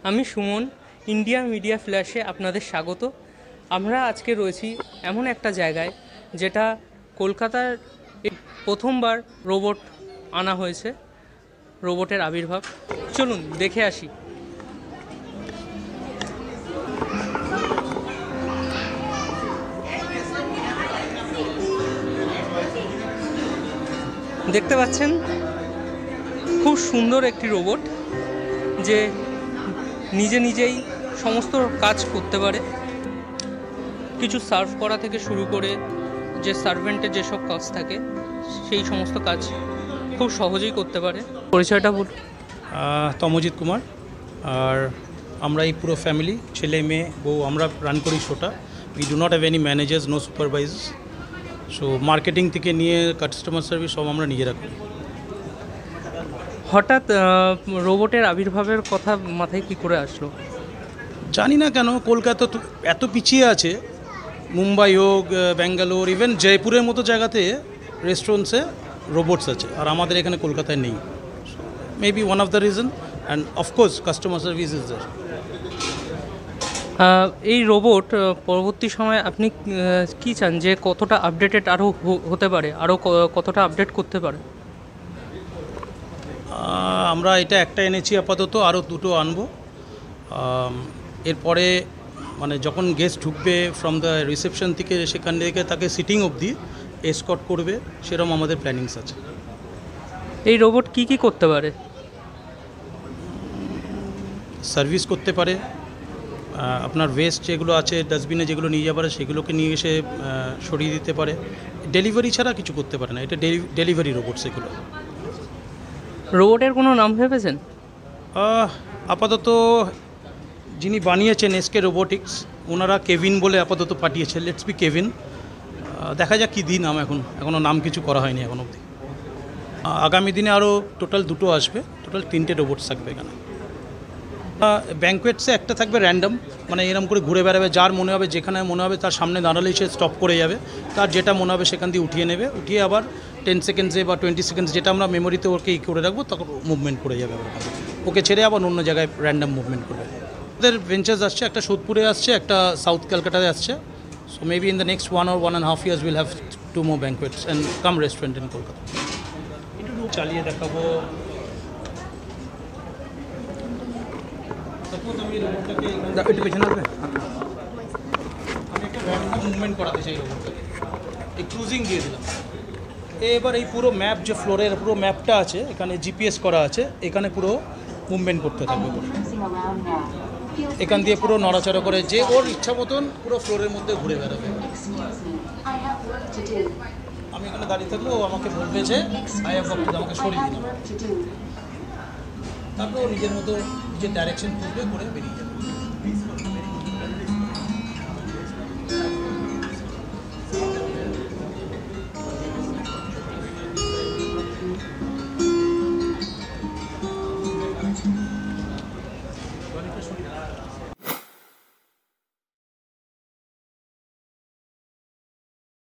আমি Suman, India media ফ্ল্যাশে আপনাদের স্বাগত। আমরা আজকে রয়েছি এমন একটা জায়গায় যেটা কলকাতার প্রথমবার রোবট আনা হয়েছে, রোবটের আবির্ভাব। চলুন দেখে আসি। দেখতে পাচ্ছেন খুব সুন্দর একটি রোবট যে নিজে নিজেই সমস্ত কাজ করতে পারে। কিছু সার্ভ করা থেকে শুরু করে যে সার্ভেন্টের যেসব কাজ থাকে সেই সমস্ত কাজ খুব সহজেই করতে পারে। পরিচয়টা বলুন। তমজিৎ কুমার। আর আমরা এই পুরো ফ্যামিলি, ছেলে মেয়ে বউ, আমরা রান করি শোটা। We do not have any managers, no supervisors. So marketing থেকে নিয়ে কাস্টমার সার্ভিস সব আমরা নিজেরা করি। হঠাৎ রোবটের আবির্ভাবের কথা মাথায় কী করে আসলো? জানি না কেন কলকাতা তো এত পিছিয়ে আছে, মুম্বাই হোক, ব্যাঙ্গালোর, ইভেন জয়পুরের মতো জায়গাতে রেস্টুরেন্টসে রোবটস আছে, আর আমাদের এখানে কলকাতায় নেই। Maybe one of the reason, and of course customer service is there. এই রোবট পরবর্তী সময়ে আপনি কি চান যে কতটা আপডেটেড আরও হতে পারে, আরও কতটা আপডেট করতে পারে? আমরা এটা একটা এনেছি আপাতত, আরও দুটো আনবো। এরপরে মানে যখন গেস্ট ঢুকবে ফ্রম দ্য রিসেপশন থেকে, সেখান থেকে তাকে সিটিং অবধি এসকর্ট করবে, সেরকম আমাদের প্ল্যানিংস আছে। এই রোবট কি কি করতে পারে? সার্ভিস করতে পারে, আপনার ওয়েস্ট যেগুলো আছে ডাস্টবিনে যেগুলো নিয়ে যাবার সেগুলোকে নিয়ে এসে সরিয়ে দিতে পারে। ডেলিভারি ছাড়া কিছু করতে পারে না, এটা ডেলিভারি রোবট। সেগুলো রোবটের কোনো নাম ভেবেছেন? আপাতত যিনি বানিয়েছেন এসকে রোবোটিক্স, ওনারা কেভিন বলে আপাতত পাঠিয়েছে। Let's be Kevin. দেখা যাক কী দিন, এখনও নাম কিছু করা হয়নি এখন অবধি। আগামী দিনে আরও টোটাল দুটো আসবে, টোটাল 3টে রোবটস থাকবে এখানে। ব্যাঙ্কোয়েটসে একটা থাকবে র্যান্ডম, মানে এরকম করে ঘুরে বেড়াবে, যার মনে হবে, যেখানে মনে হবে তার সামনে দাঁড়ালেই সে স্টপ করে যাবে, তার যেটা মনে হবে সেখান দিয়ে উঠিয়ে নেবে, উঠিয়ে আবার 10 সেকেন্ডসে বা 20 সেকেন্ডস যেটা আমরা মেমোরিতে ওকে করে রাখবো তখন মুভমেন্ট করে যাবে, ওকে ছেড়ে আবার অন্য জায়গায় র্যান্ডম মুভমেন্ট করবে। আমাদের ভেঞ্চার্স আসছে, একটা সোদপুরে আসছে, একটা সাউথ ক্যালকাটাতে আসছে। So maybe in the next 1 or 1.5 years will have 2 more banquets and come restaurant in Kolkata. একটু চালিয়ে দেখাবো। একটু পেছনে আসবে। আমি একটা র্যান্ডম মুভমেন্ট করাতে চাই রোবটটাকে, এই ক্রুজিং দিয়ে দিলাম। এবার এই পুরো ম্যাপ, যে ফ্লোরের পুরো ম্যাপটা আছে, এখানে জিপিএস করা আছে, এখানে পুরো মুভমেন্ট করতে থাকবে। এখান দিয়ে পুরো নড়াচড়া করে, যে ওর ইচ্ছা মতন পুরো ফ্লোরের মধ্যে ঘুরে বেড়াবে। আমি এখানে দাঁড়িয়ে থাকলে ও আমাকে বলবে যে আই হ্যাভ ওয়ার্ক, আমাকে সরিয়ে দিন। তারপর ও নিজের মতো নিজের ডাইরেকশন খুঁজবে, করে বেরিয়ে যাবে।